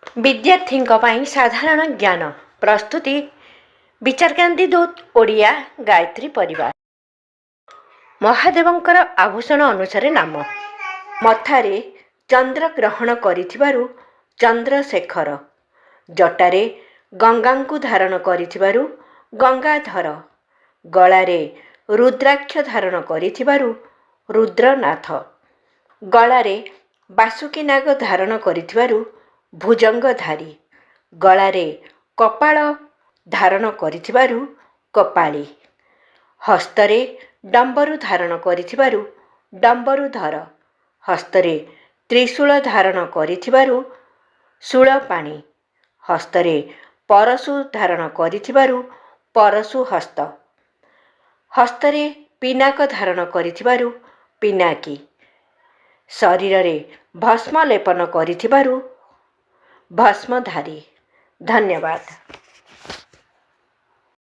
विद्यार्थीଙ୍କ ପାଇଁ ସାଧାରଣ ଜ୍ଞାନ ପ୍ରସ୍ତୁତି ବିଚାରକାନ୍ତି ଦୂତ ଓଡ଼ିଆ ଗାୟତ୍ରୀ ପରିବାର। ମହାଦେବଙ୍କର ଆଭୂଷଣ ଅନୁସାରେ ନାମ। ମଥାରେ ଚନ୍ଦ୍ରଗ୍ରହଣ କରିଥିବାରୁ ଚନ୍ଦ୍ରଶେଖର, ଜଟାରେ ଗଙ୍ଗାଙ୍କୁ ଧାରଣ କରିଥିବାରୁ ଗଙ୍ଗାଧର, ଗଳାରେ ରୁଦ୍ରାକ୍ଷ ଧାରଣ କରିଥିବାରୁ ରୁଦ୍ରନାଥ, ଗଳାରେ ବାସୁକୀନାଗ ଧାରଣ କରିଥିବାରୁ ଭୁଜଙ୍ଗଧାରୀ, ଗଳାରେ କପାଳ ଧାରଣ କରିଥିବାରୁ କପାଳୀ, ହସ୍ତରେ ଡମ୍ବରୁ ଧାରଣ କରିଥିବାରୁ ଡମ୍ବରୁଧର, ହସ୍ତରେ ତ୍ରିଶୂଳ ଧାରଣ କରିଥିବାରୁ ଶୂଳପାଣି, ହସ୍ତରେ ପରଶୁ ଧାରଣ କରିଥିବାରୁ ପରଶୁହସ୍ତ, ହସ୍ତରେ ପିନାକ ଧାରଣ କରିଥିବାରୁ ପିନାକୀ, ଶରୀରରେ ଭସ୍ମ ଲେପନ କରିଥିବାରୁ ଭସ୍ମଧାରୀ। ଧନ୍ୟବାଦ।